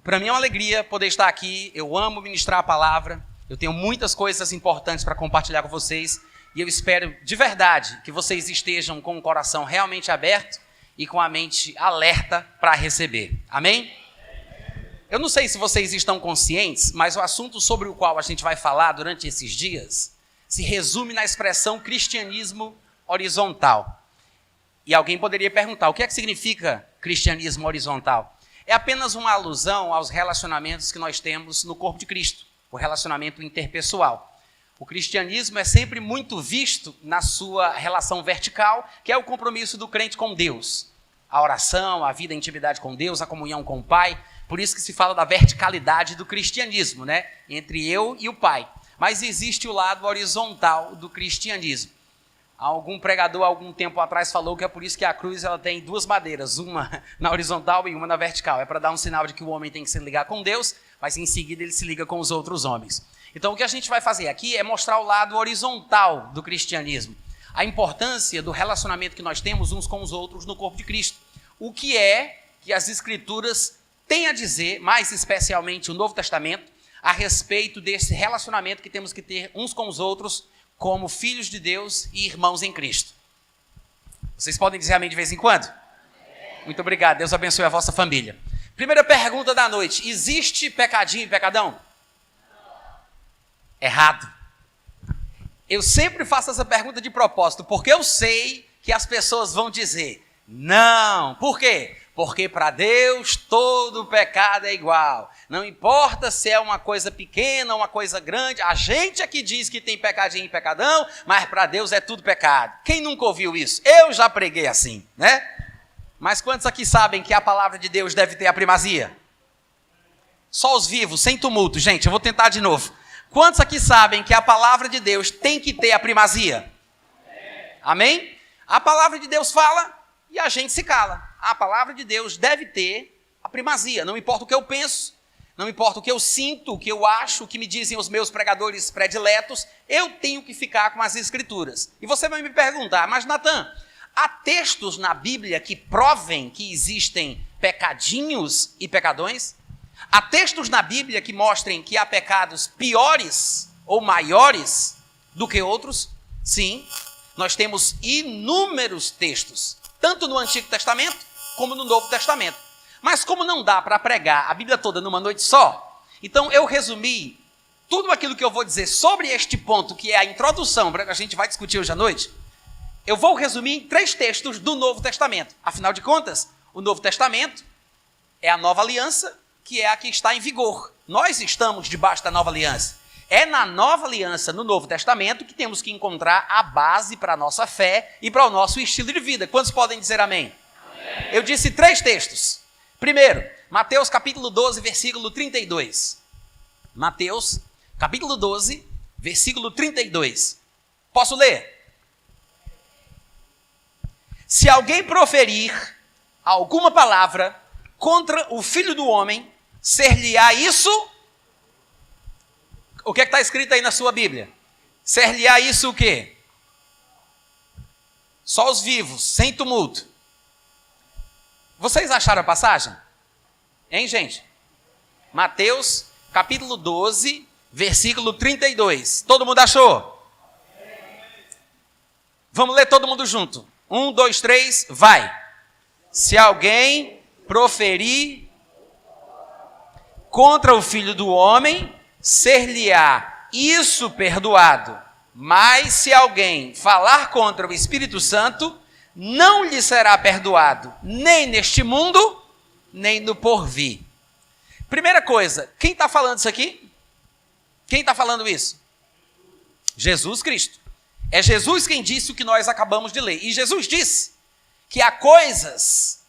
Para mim é uma alegria poder estar aqui. Eu amo ministrar a palavra. Eu tenho muitas coisas importantes para compartilhar com vocês. E eu espero de verdade que vocês estejam com o coração realmente aberto e com a mente alerta para receber. Amém? Eu não sei se vocês estão conscientes, mas o assunto sobre o qual a gente vai falar durante esses dias se resume na expressão cristianismo horizontal. E alguém poderia perguntar, o que é que significa cristianismo horizontal? É apenas uma alusão aos relacionamentos que nós temos no corpo de Cristo, o relacionamento interpessoal. O cristianismo é sempre muito visto na sua relação vertical, que é o compromisso do crente com Deus. A oração, a vida em intimidade com Deus, a comunhão com o Pai. Por isso que se fala da verticalidade do cristianismo, né? Entre eu e o Pai. Mas existe o lado horizontal do cristianismo. Algum pregador, algum tempo atrás, falou que é por isso que a cruz ela tem duas madeiras, uma na horizontal e uma na vertical. É para dar um sinal de que o homem tem que se ligar com Deus, mas em seguida ele se liga com os outros homens. Então o que a gente vai fazer aqui é mostrar o lado horizontal do cristianismo. A importância do relacionamento que nós temos uns com os outros no corpo de Cristo. O que é que as Escrituras têm a dizer, mais especialmente o Novo Testamento, a respeito desse relacionamento que temos que ter uns com os outros como filhos de Deus e irmãos em Cristo. Vocês podem dizer amém de vez em quando? Muito obrigado, Deus abençoe a vossa família. Primeira pergunta da noite, existe pecadinho e pecadão? Errado. Eu sempre faço essa pergunta de propósito, porque eu sei que as pessoas vão dizer, não. Por quê? Porque para Deus todo pecado é igual. Não importa se é uma coisa pequena ou uma coisa grande. A gente aqui diz que tem pecadinho e pecadão, mas para Deus é tudo pecado. Quem nunca ouviu isso? Eu já preguei assim, né? Mas quantos aqui sabem que a palavra de Deus deve ter a primazia? Só os vivos, sem tumulto. Gente, eu vou tentar de novo. Quantos aqui sabem que a palavra de Deus tem que ter a primazia? Amém? A palavra de Deus fala e a gente se cala. A palavra de Deus deve ter a primazia. Não importa o que eu penso, não importa o que eu sinto, o que eu acho, o que me dizem os meus pregadores prediletos, eu tenho que ficar com as Escrituras. E você vai me perguntar, mas Natan, há textos na Bíblia que provem que existem pecadinhos e pecadões? Há textos na Bíblia que mostrem que há pecados piores ou maiores do que outros? Sim, nós temos inúmeros textos, tanto no Antigo Testamento como no Novo Testamento. Mas como não dá para pregar a Bíblia toda numa noite só, então eu resumi tudo aquilo que eu vou dizer sobre este ponto, que é a introdução, para que a gente vai discutir hoje à noite. Eu vou resumir em 3 textos do Novo Testamento. Afinal de contas, o Novo Testamento é a nova aliança, que é a que está em vigor. Nós estamos debaixo da nova aliança. É na nova aliança, no Novo Testamento, que temos que encontrar a base para a nossa fé e para o nosso estilo de vida. Quantos podem dizer amém? Amém. Eu disse 3 textos. Primeiro, Mateus capítulo 12, versículo 32. Mateus capítulo 12, versículo 32. Posso ler? Se alguém proferir alguma palavra contra o Filho do Homem, ser-lhe-á isso... O que está escrito aí na sua Bíblia? Ser-lhe-á isso o quê? Só os vivos, sem tumulto. Vocês acharam a passagem? Hein, gente? Mateus, capítulo 12, versículo 32. Todo mundo achou? Vamos ler todo mundo junto. 1, 2, 3, vai. Se alguém proferir contra o Filho do Homem, ser-lhe-á isso perdoado. Mas se alguém falar contra o Espírito Santo, não lhe será perdoado, nem neste mundo, nem no porvir. Primeira coisa, quem está falando isso aqui? Quem está falando isso? Jesus Cristo. É Jesus quem disse o que nós acabamos de ler. E Jesus disse que há coisas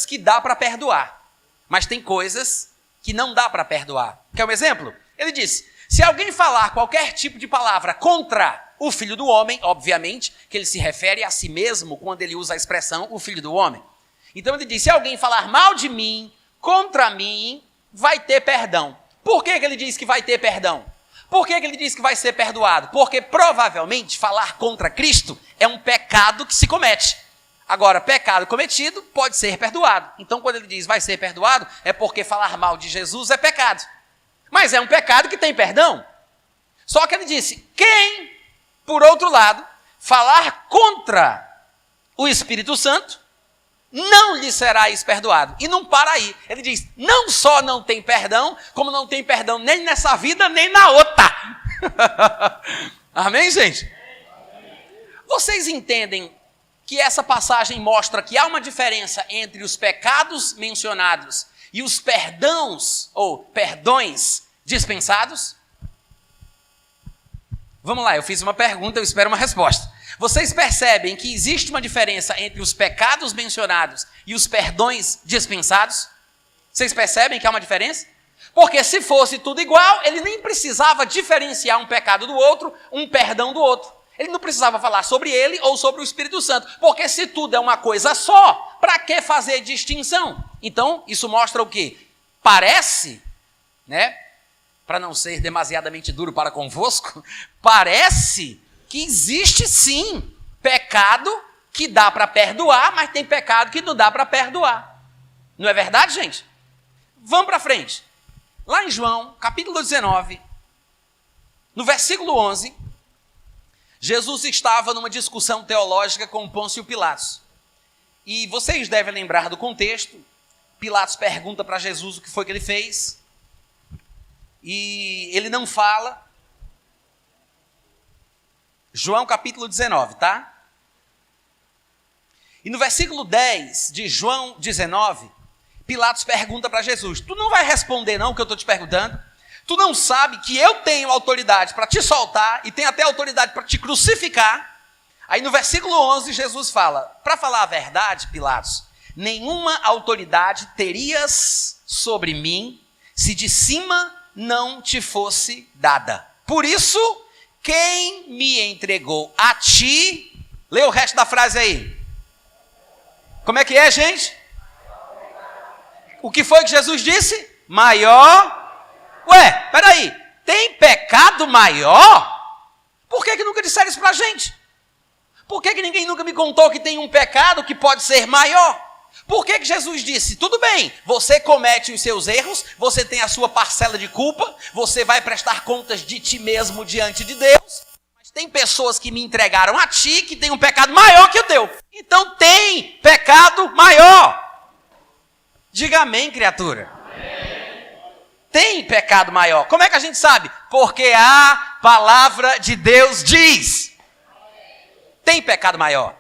que dá para perdoar, mas tem coisas que não dá para perdoar. Quer um exemplo? Ele disse, se alguém falar qualquer tipo de palavra contra o Filho do Homem, obviamente, que ele se refere a si mesmo quando ele usa a expressão o Filho do Homem. Então ele diz, se alguém falar mal de mim, contra mim, vai ter perdão. Por que ele diz que vai ter perdão? Por que ele diz que vai ser perdoado? Porque provavelmente falar contra Cristo é um pecado que se comete. Agora, pecado cometido pode ser perdoado. Então, quando ele diz vai ser perdoado, é porque falar mal de Jesus é pecado. Mas é um pecado que tem perdão. Só que ele disse, quem, por outro lado, falar contra o Espírito Santo, não lhe será isso perdoado. E não para aí. Ele diz, não só não tem perdão, como não tem perdão nem nessa vida, nem na outra. Amém, gente? Vocês entendem que essa passagem mostra que há uma diferença entre os pecados mencionados e os perdões dispensados? Vamos lá, eu fiz uma pergunta, eu espero uma resposta. Vocês percebem que existe uma diferença entre os pecados mencionados e os perdões dispensados? Vocês percebem que há uma diferença? Porque se fosse tudo igual, ele nem precisava diferenciar um pecado do outro, um perdão do outro. Ele não precisava falar sobre ele ou sobre o Espírito Santo. Porque se tudo é uma coisa só, para que fazer distinção? Então, isso mostra o quê? Parece, né? Para não ser demasiadamente duro para convosco, parece que existe sim pecado que dá para perdoar, mas tem pecado que não dá para perdoar. Não é verdade, gente? Vamos para frente. Lá em João, capítulo 19, no versículo 11, Jesus estava numa discussão teológica com Pôncio Pilatos. E vocês devem lembrar do contexto. Pilatos pergunta para Jesus o que foi que ele fez. E ele não fala. João capítulo 19, tá? E no versículo 10 de João 19, Pilatos pergunta para Jesus, tu não vai responder não o que eu estou te perguntando? Tu não sabe que eu tenho autoridade para te soltar e tenho até autoridade para te crucificar? Aí no versículo 11 Jesus fala, para falar a verdade, Pilatos, nenhuma autoridade terias sobre mim se de cima não te fosse dada. Por isso, quem me entregou a ti... Lê o resto da frase aí. Como é que é, gente? O que foi que Jesus disse? Maior... Ué, peraí, tem pecado maior? Por que nunca disseram isso pra gente? Por que ninguém nunca me contou que tem um pecado que pode ser maior? Por que Jesus disse, tudo bem, você comete os seus erros, você tem a sua parcela de culpa, você vai prestar contas de ti mesmo diante de Deus, mas tem pessoas que me entregaram a ti que tem um pecado maior que o teu. Então tem pecado maior. Diga amém, criatura. Tem pecado maior. Como é que a gente sabe? Porque a palavra de Deus diz. Tem pecado maior.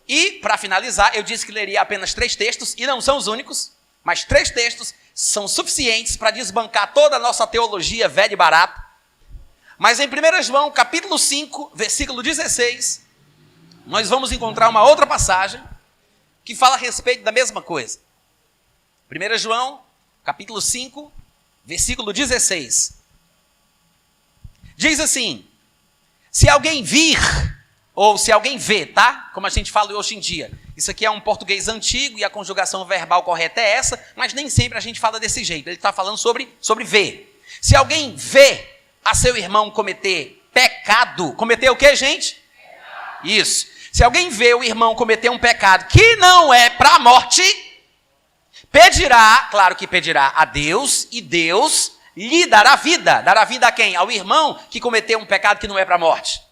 E, para finalizar, eu disse que leria apenas 3 textos, e não são os únicos, mas 3 textos são suficientes para desbancar toda a nossa teologia velha e barata. Mas em 1 João, capítulo 5, versículo 16, nós vamos encontrar uma outra passagem que fala a respeito da mesma coisa. 1 João, capítulo 5, versículo 16. Diz assim, se alguém vir, ou se alguém vê, tá? Como a gente fala hoje em dia. Isso aqui é um português antigo e a conjugação verbal correta é essa, mas nem sempre a gente fala desse jeito. Ele está falando sobre ver. Se alguém vê a seu irmão cometer pecado, cometer o que, gente? Pecado. Isso. Se alguém vê o irmão cometer um pecado que não é para a morte, pedirá, claro que pedirá a Deus, e Deus lhe dará vida. Dará vida a quem? Ao irmão que cometeu um pecado que não é para a morte.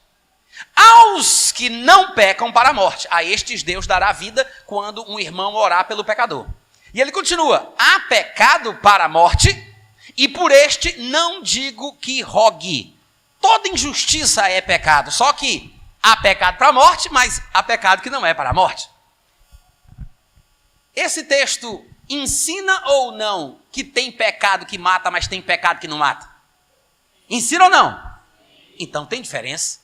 Aos que não pecam para a morte, a estes Deus dará vida quando um irmão orar pelo pecador. E ele continua, há pecado para a morte, e por este não digo que rogue. Toda injustiça é pecado, só que há pecado para a morte, mas há pecado que não é para a morte. Esse texto ensina ou não que tem pecado que mata, mas tem pecado que não mata? Ensina ou não? Então tem diferença.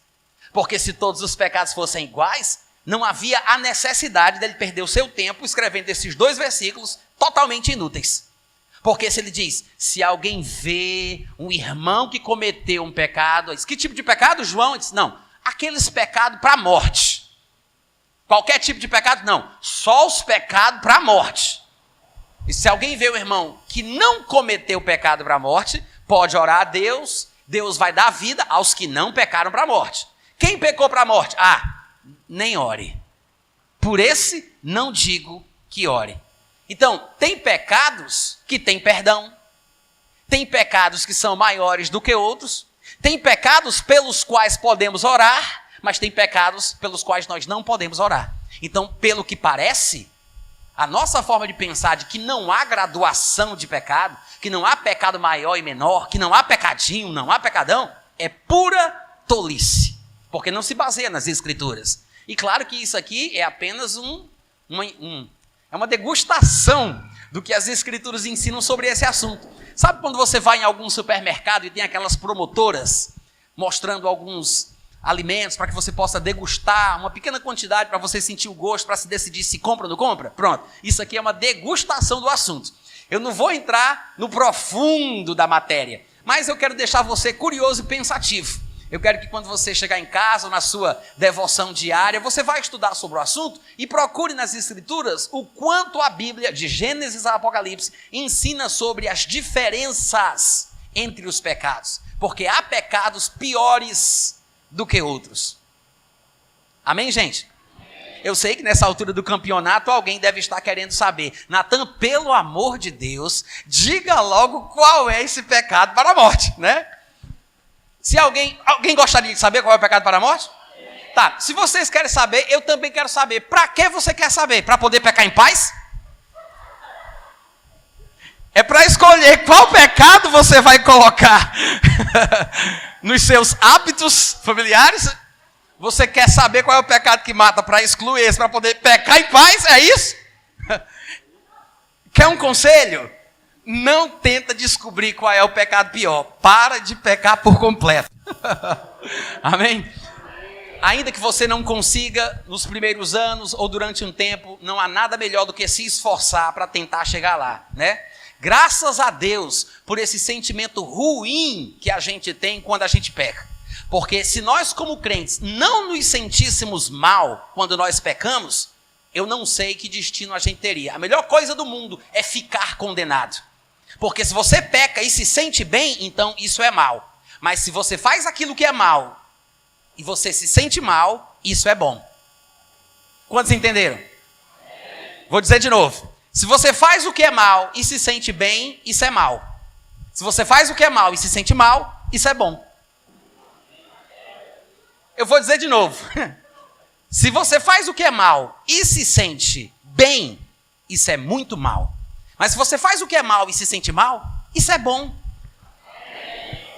Porque se todos os pecados fossem iguais, não havia a necessidade dele perder o seu tempo escrevendo esses 2 versículos totalmente inúteis. Porque se ele diz, se alguém vê um irmão que cometeu um pecado, que tipo de pecado, João? Ele diz, não, aqueles pecados para a morte. Qualquer tipo de pecado, não. Só os pecados para a morte. E se alguém vê o irmão que não cometeu pecado para a morte, pode orar a Deus, Deus vai dar vida aos que não pecaram para a morte. Quem pecou para a morte? Ah, nem ore. Por esse não digo que ore. Então, tem pecados que têm perdão. Tem pecados que são maiores do que outros. Tem pecados pelos quais podemos orar, mas tem pecados pelos quais nós não podemos orar. Então, pelo que parece, a nossa forma de pensar de que não há graduação de pecado, que não há pecado maior e menor, que não há pecadinho, não há pecadão, é pura tolice, porque não se baseia nas Escrituras. E claro que isso aqui é apenas uma degustação do que as Escrituras ensinam sobre esse assunto. Sabe quando você vai em algum supermercado e tem aquelas promotoras mostrando alguns alimentos para que você possa degustar uma pequena quantidade para você sentir o gosto, para se decidir se compra ou não compra? Pronto, isso aqui é uma degustação do assunto. Eu não vou entrar no profundo da matéria, mas eu quero deixar você curioso e pensativo. Eu quero que quando você chegar em casa ou na sua devoção diária, você vai estudar sobre o assunto e procure nas Escrituras o quanto a Bíblia, de Gênesis a Apocalipse, ensina sobre as diferenças entre os pecados. Porque há pecados piores do que outros. Amém, gente? Eu sei que nessa altura do campeonato alguém deve estar querendo saber. Natan, pelo amor de Deus, diga logo qual é esse pecado para a morte, né? Se alguém gostaria de saber qual é o pecado para a morte? Tá, se vocês querem saber, eu também quero saber. Para que você quer saber? Para poder pecar em paz? É para escolher qual pecado você vai colocar nos seus hábitos familiares? Você quer saber qual é o pecado que mata para excluir esse, para poder pecar em paz? É isso? Quer um conselho? Não tenta descobrir qual é o pecado pior. Para de pecar por completo. Amém? Ainda que você não consiga nos primeiros anos ou durante um tempo, não há nada melhor do que se esforçar para tentar chegar lá, né? Graças a Deus por esse sentimento ruim que a gente tem quando a gente peca. Porque se nós como crentes não nos sentíssemos mal quando nós pecamos, eu não sei que destino a gente teria. A melhor coisa do mundo é ficar condenado. Porque se você peca e se sente bem, então isso é mal. Mas se você faz aquilo que é mal e você se sente mal, isso é bom. Quantos entenderam? Vou dizer de novo. Se você faz o que é mal e se sente bem, isso é mal. Se você faz o que é mal e se sente mal, isso é bom. Eu vou dizer de novo. Se você faz o que é mal e se sente bem, isso é muito mal. Mas se você faz o que é mal e se sente mal, isso é bom.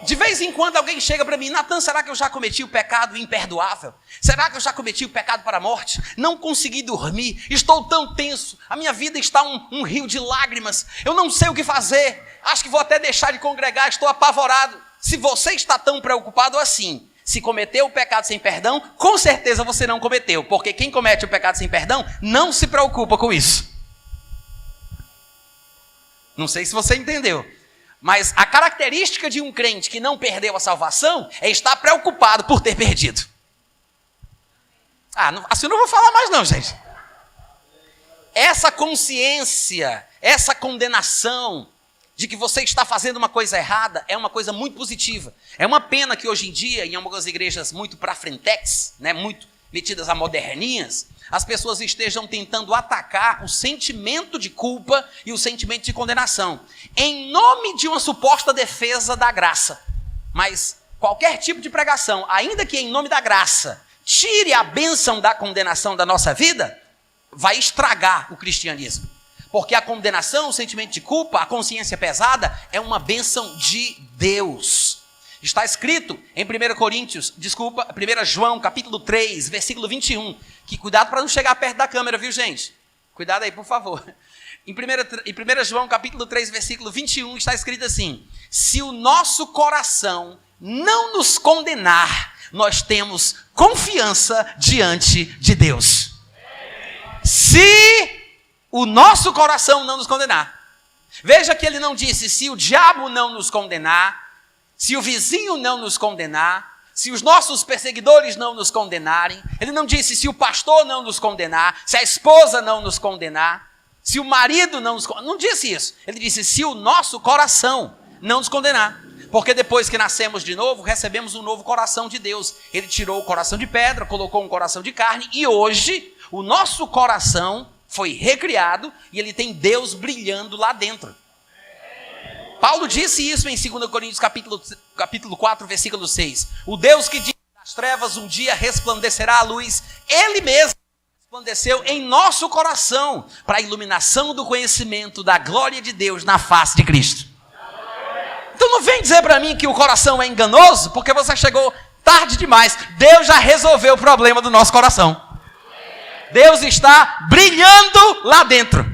De vez em quando alguém chega para mim, Natan, será que eu já cometi o pecado imperdoável? Será que eu já cometi o pecado para a morte? Não consegui dormir, estou tão tenso, a minha vida está um rio de lágrimas, eu não sei o que fazer, acho que vou até deixar de congregar, estou apavorado. Se você está tão preocupado assim, se cometeu o pecado sem perdão, com certeza você não cometeu, porque quem comete o pecado sem perdão não se preocupa com isso. Não sei se você entendeu. Mas a característica de um crente que não perdeu a salvação é estar preocupado por ter perdido. Assim eu não vou falar mais não, gente. Essa consciência, essa condenação de que você está fazendo uma coisa errada é uma coisa muito positiva. É uma pena que hoje em dia, em algumas igrejas muito pra frentex, né, muito metidas a moderninhas, as pessoas estejam tentando atacar o sentimento de culpa e o sentimento de condenação, em nome de uma suposta defesa da graça. Mas qualquer tipo de pregação, ainda que em nome da graça, tire a bênção da condenação da nossa vida, vai estragar o cristianismo. Porque a condenação, o sentimento de culpa, a consciência pesada, é uma bênção de Deus. Está escrito em 1 João, capítulo 3, versículo 21, que cuidado para não chegar perto da câmera, viu, gente? Cuidado aí, por favor. Em 1 João, capítulo 3, versículo 21, está escrito assim: se o nosso coração não nos condenar, nós temos confiança diante de Deus. Se o nosso coração não nos condenar. Veja que ele não disse, se o diabo não nos condenar, se o vizinho não nos condenar, se os nossos perseguidores não nos condenarem. Ele não disse, se o pastor não nos condenar, se a esposa não nos condenar, se o marido não nos condenar. Não disse isso. Ele disse, se o nosso coração não nos condenar. Porque depois que nascemos de novo, recebemos um novo coração de Deus. Ele tirou o coração de pedra, colocou um coração de carne, e hoje O nosso coração foi recriado e ele tem Deus brilhando lá dentro. Paulo disse isso em 2 Coríntios capítulo 4, versículo 6. O Deus que diz nas trevas um dia resplandecerá a luz, ele mesmo resplandeceu em nosso coração para a iluminação do conhecimento da glória de Deus na face de Cristo. Então não vem dizer para mim que o coração é enganoso, porque você chegou tarde demais. Deus já resolveu o problema do nosso coração. Deus está brilhando lá dentro.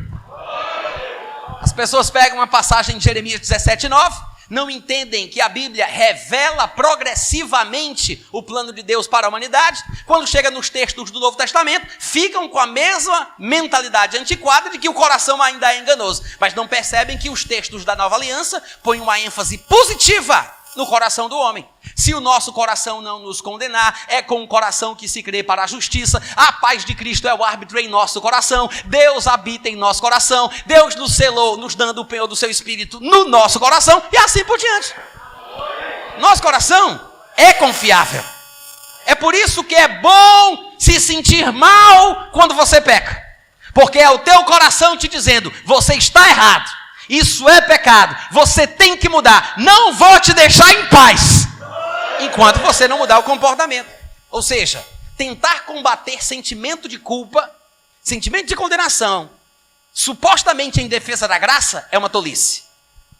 As pessoas pegam uma passagem de Jeremias 17:9, não entendem que a Bíblia revela progressivamente o plano de Deus para a humanidade. Quando chega nos textos do Novo Testamento, ficam com a mesma mentalidade antiquada de que o coração ainda é enganoso, mas não percebem que os textos da Nova Aliança põem uma ênfase positiva no coração do homem. Se o nosso coração não nos condenar, é com o coração que se crê para a justiça. A paz de Cristo é o árbitro em nosso coração. Deus habita em nosso coração. Deus nos selou, nos dando o penhor do seu Espírito no nosso coração, e assim por diante. Nosso coração é confiável. É por isso que é bom se sentir mal quando você peca, porque é o teu coração te dizendo: você está errado, isso é pecado, você tem que mudar, não vou te deixar em paz enquanto você não mudar o comportamento. Ou seja, tentar combater sentimento de culpa, sentimento de condenação, supostamente em defesa da graça, é uma tolice.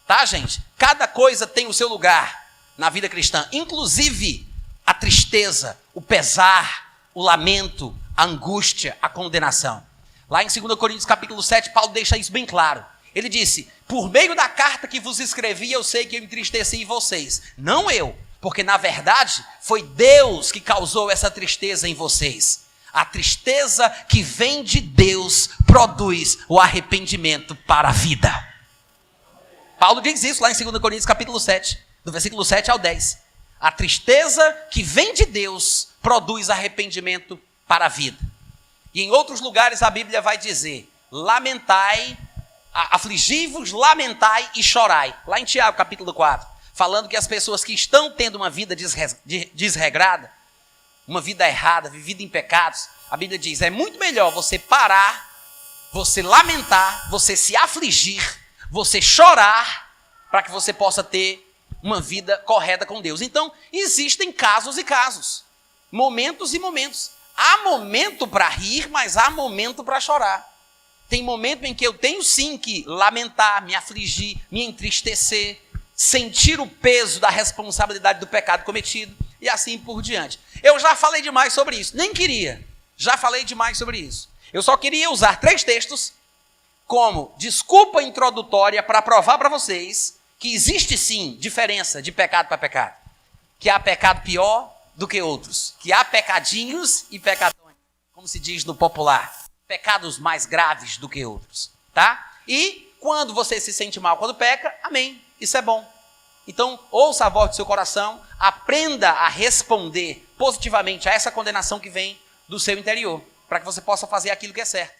Tá, gente? Cada coisa tem o seu lugar na vida cristã, inclusive a tristeza, o pesar, o lamento, a angústia, a condenação. Lá em 2 Coríntios capítulo 7, Paulo deixa isso bem claro. Ele disse: por meio da carta que vos escrevi, eu sei que eu entristeci vocês. Não eu, porque na verdade foi Deus que causou essa tristeza em vocês. A tristeza que vem de Deus produz o arrependimento para a vida. Paulo diz isso lá em 2 Coríntios capítulo 7, do versículo 7 ao 10. A tristeza que vem de Deus produz arrependimento para a vida. E em outros lugares a Bíblia vai dizer: lamentai, afligi-vos, lamentai e chorai. Lá em Tiago capítulo 4, falando que as pessoas que estão tendo uma vida desregrada, uma vida errada, vivida em pecados, a Bíblia diz: é muito melhor você parar, você lamentar, você se afligir, você chorar, para que você possa ter uma vida correta com Deus. Então, existem casos e casos, momentos e momentos. Há momento para rir, mas há momento para chorar. Tem momento em que eu tenho sim que lamentar, me afligir, me entristecer, sentir o peso da responsabilidade do pecado cometido e assim por diante. Eu já falei demais sobre isso, nem queria, já falei demais sobre isso. Eu só queria usar 3 textos como desculpa introdutória para provar para vocês que existe sim diferença de pecado para pecado. Que há pecado pior do que outros. Que há pecadinhos e pecadões, como se diz no popular. Pecados mais graves do que outros, tá? E quando você se sente mal quando peca, amém, isso é bom. Então, ouça a voz do seu coração, aprenda a responder positivamente a essa condenação que vem do seu interior, para que você possa fazer aquilo que é certo.